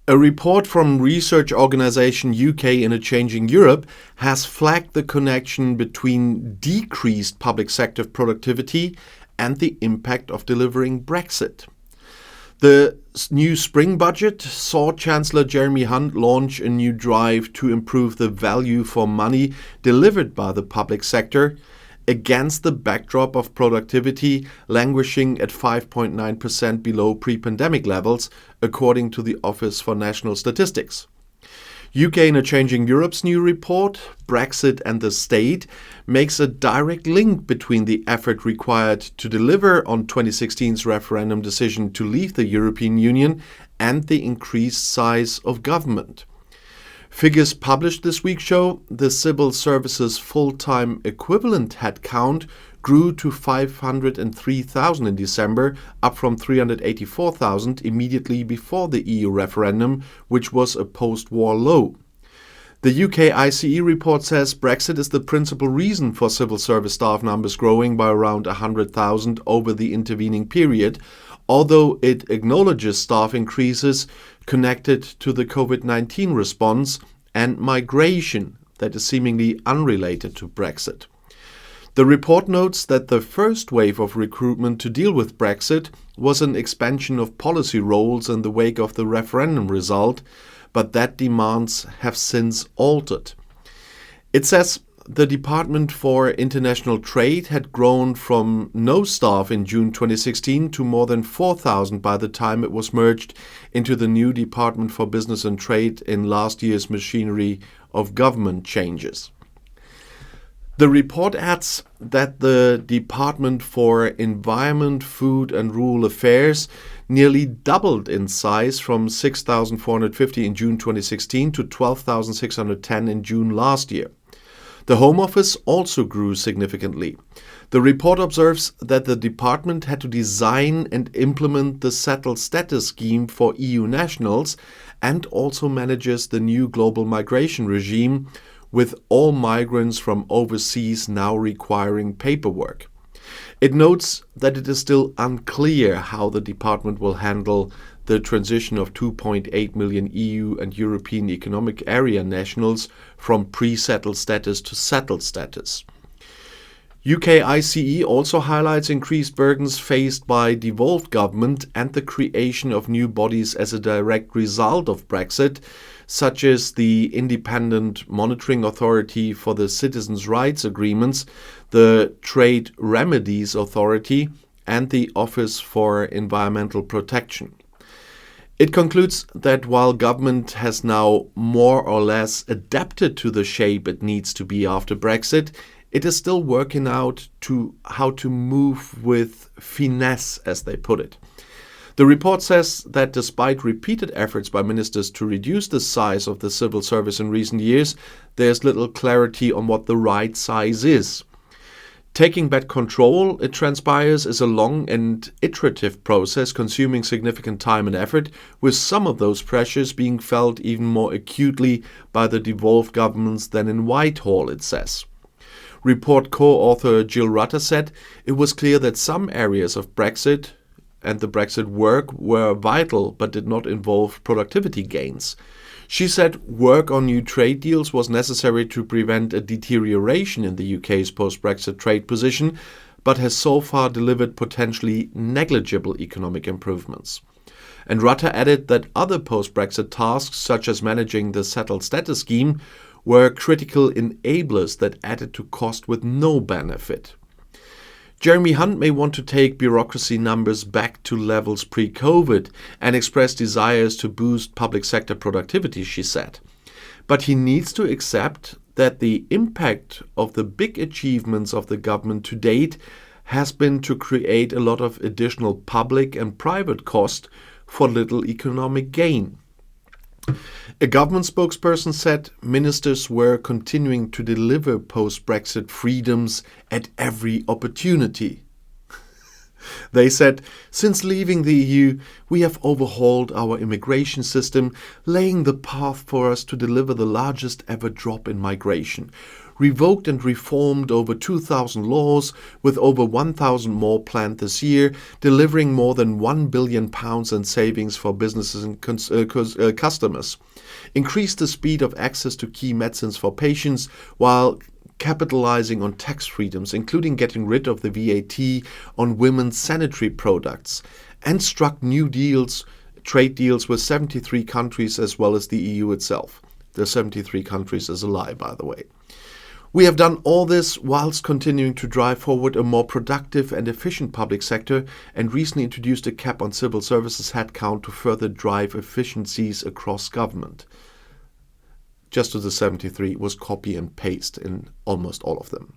A report from research organisation UK in a Changing Europe has flagged the connection between decreased public sector productivity and the impact of delivering Brexit. The new spring budget saw Chancellor Jeremy Hunt launch a new drive to improve the value for money delivered by the public sector against the backdrop of productivity languishing at 5.9% below pre-pandemic levels, according to the Office for National Statistics. UK in a Changing Europe's new report, Brexit and the State, makes a direct link between the effort required to deliver on 2016's referendum decision to leave the European Union and the increased size of government. Figures published this week show the civil services full-time equivalent headcount grew to 503,000 in December, up from 384,000 immediately before the EU referendum, which was a post-war low. The UK ICE report says Brexit is the principal reason for civil service staff numbers growing by around 100,000 over the intervening period, although it acknowledges staff increases connected to the COVID-19 response and migration that is seemingly unrelated to Brexit. The report notes that the first wave of recruitment to deal with Brexit was an expansion of policy roles in the wake of the referendum result, but that demands have since altered. It says the Department for International Trade had grown from no staff in June 2016 to more than 4,000 by the time it was merged into the new Department for Business and Trade in last year's machinery of government changes. The report adds that the Department for Environment, Food and Rural Affairs nearly doubled in size from 6,450 in June 2016 to 12,610 in June last year. The Home Office also grew significantly. The report observes that the department had to design and implement the settled status scheme for EU nationals and also manages the new global migration regime, with all migrants from overseas now requiring paperwork. It notes that it is still unclear how the department will handle the transition of 2.8 million EU and European Economic Area nationals from pre-settled status to settled status. UK ICE also highlights increased burdens faced by devolved government and the creation of new bodies as a direct result of Brexit, such as the Independent Monitoring Authority for the Citizens' Rights Agreements, the Trade Remedies Authority, and the Office for Environmental Protection. It concludes that while government has now more or less adapted to the shape it needs to be after Brexit, it is still working out how to move with finesse, as they put it. The report says that despite repeated efforts by ministers to reduce the size of the civil service in recent years, there's little clarity on what the right size is. Taking back control, it transpires, is a long and iterative process consuming significant time and effort, with some of those pressures being felt even more acutely by the devolved governments than in Whitehall, it says. Report co-author Jill Rutter said it was clear that some areas of Brexit and the Brexit work were vital but did not involve productivity gains. She said work on new trade deals was necessary to prevent a deterioration in the UK's post-Brexit trade position, but has so far delivered potentially negligible economic improvements. And Rutter added that other post-Brexit tasks, such as managing the settled status scheme, were critical enablers that added to cost with no benefit. Jeremy Hunt may want to take bureaucracy numbers back to levels pre-COVID and express desires to boost public sector productivity, she said. But he needs to accept that the impact of the big achievements of the government to date has been to create a lot of additional public and private cost for little economic gain. A government spokesperson said ministers were continuing to deliver post-Brexit freedoms at every opportunity. They said, since leaving the EU, we have overhauled our immigration system, laying the path for us to deliver the largest ever drop in migration. revoked and reformed over 2,000 laws, with over 1,000 more planned this year, delivering more than £1 billion in savings for businesses and customers. Increased the speed of access to key medicines for patients while capitalizing on tax freedoms, including getting rid of the VAT on women's sanitary products, and struck new trade deals with 73 countries as well as the EU itself. The 73 countries is a lie, by the way. We have done all this whilst continuing to drive forward a more productive and efficient public sector, and recently introduced a cap on civil services headcount to further drive efficiencies across government. Just as the 73 was copy and paste in almost all of them.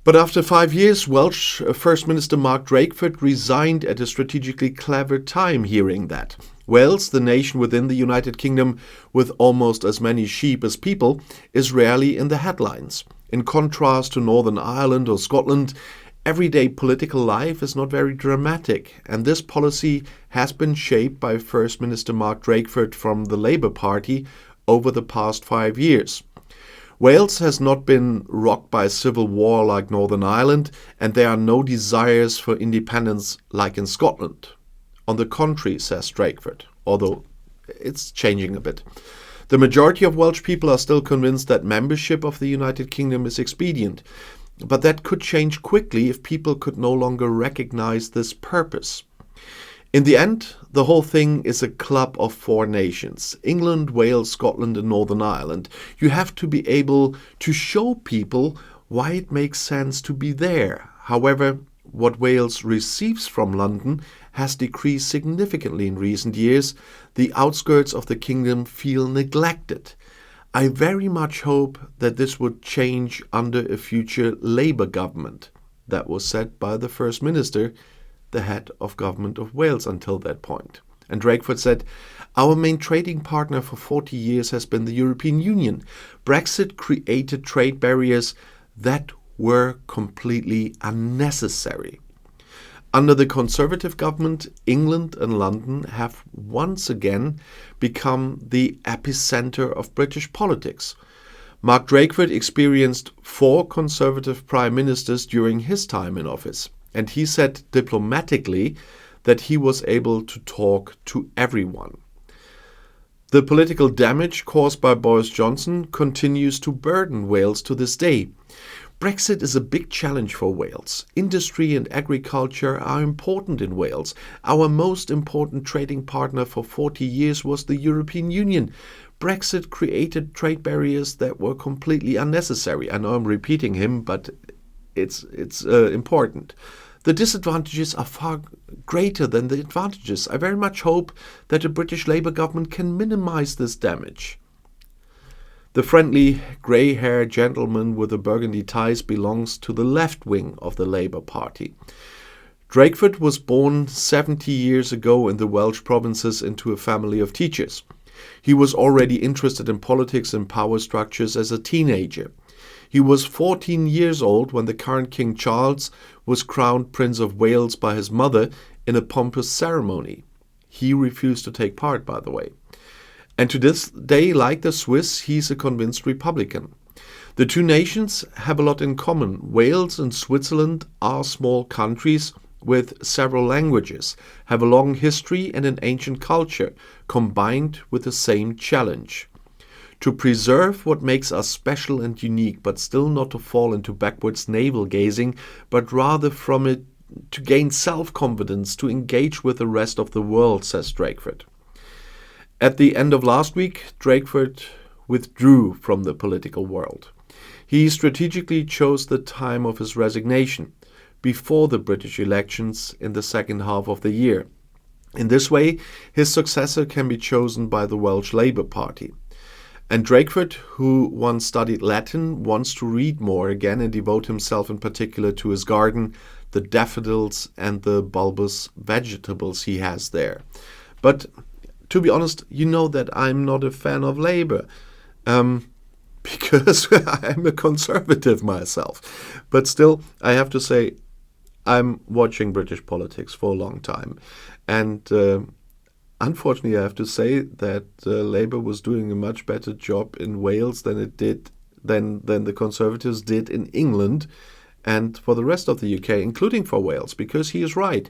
But after 5 years, Welsh First Minister Mark Drakeford resigned at a strategically clever time, hearing that. Wales, the nation within the United Kingdom with almost as many sheep as people, is rarely in the headlines. In contrast to Northern Ireland or Scotland, everyday political life is not very dramatic, and this policy has been shaped by First Minister Mark Drakeford from the Labour Party over the past 5 years. Wales has not been rocked by a civil war like Northern Ireland, and there are no desires for independence like in Scotland. On the contrary, says Drakeford, although it's changing a bit. The majority of Welsh people are still convinced that membership of the United Kingdom is expedient, but that could change quickly if people could no longer recognize this purpose. In the end, the whole thing is a club of 4 nations: England, Wales, Scotland and Northern Ireland. You have to be able to show people why it makes sense to be there. However, what Wales receives from London has decreased significantly in recent years. The outskirts of the kingdom feel neglected. I very much hope that this would change under a future Labour government. That was said by the First Minister, the head of government of Wales until that point. And Drakeford said, "Our main trading partner for 40 years has been the European Union. Brexit created trade barriers that were completely unnecessary." Under the Conservative government, England and London have once again become the epicenter of British politics. Mark Drakeford experienced 4 Conservative prime ministers during his time in office, and he said diplomatically that he was able to talk to everyone. The political damage caused by Boris Johnson continues to burden Wales to this day. Brexit is a big challenge for Wales. Industry and agriculture are important in Wales. Our most important trading partner for 40 years was the European Union. Brexit created trade barriers that were completely unnecessary. I know I'm repeating him, but it's important. The disadvantages are far greater than the advantages. I very much hope that the British Labour government can minimize this damage. The friendly, grey-haired gentleman with the burgundy ties belongs to the left wing of the Labour Party. Drakeford was born 70 years ago in the Welsh provinces into a family of teachers. He was already interested in politics and power structures as a teenager. He was 14 years old when the current King Charles was crowned Prince of Wales by his mother in a pompous ceremony. He refused to take part, by the way. And to this day, like the Swiss, he's a convinced Republican. The two nations have a lot in common. Wales and Switzerland are small countries with several languages, have a long history and an ancient culture, combined with the same challenge: to preserve what makes us special and unique, but still not to fall into backwards navel-gazing, but rather from it to gain self-confidence, to engage with the rest of the world, says Drakeford. At the end of last week, Drakeford withdrew from the political world. He strategically chose the time of his resignation, before the British elections in the second half of the year. In this way, his successor can be chosen by the Welsh Labour Party. And Drakeford, who once studied Latin, wants to read more again and devote himself in particular to his garden, the daffodils and the bulbous vegetables he has there. But to be honest, you know that I'm not a fan of Labour, because I'm a conservative myself. But still, I have to say, I'm watching British politics for a long time. And unfortunately, I have to say that Labour was doing a much better job in Wales than it did than the Conservatives did in England and for the rest of the UK, including for Wales, because he is right.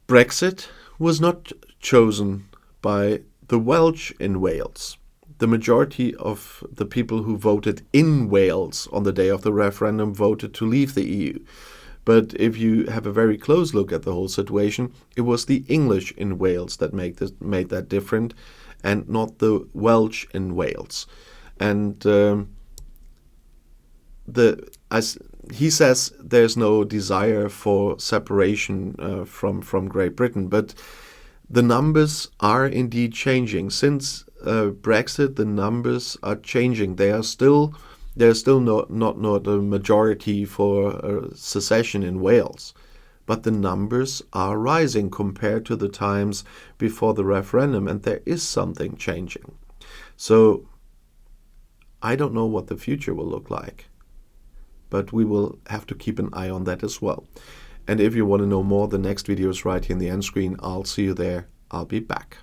Brexit was not chosen by the Welsh in Wales. The majority of the people who voted in Wales on the day of the referendum voted to leave the EU. But if you have a very close look at the whole situation, it was the English in Wales that made that different, and not the Welsh in Wales. And he says there's no desire for separation from Great Britain, but the numbers are indeed changing. Since Brexit, the numbers are changing. There's still not a majority for secession in Wales, but the numbers are rising compared to the times before the referendum, and there is something changing. So I don't know what the future will look like, but we will have to keep an eye on that as well. And if you want to know more, the next video is right here in the end screen. I'll see you there. I'll be back.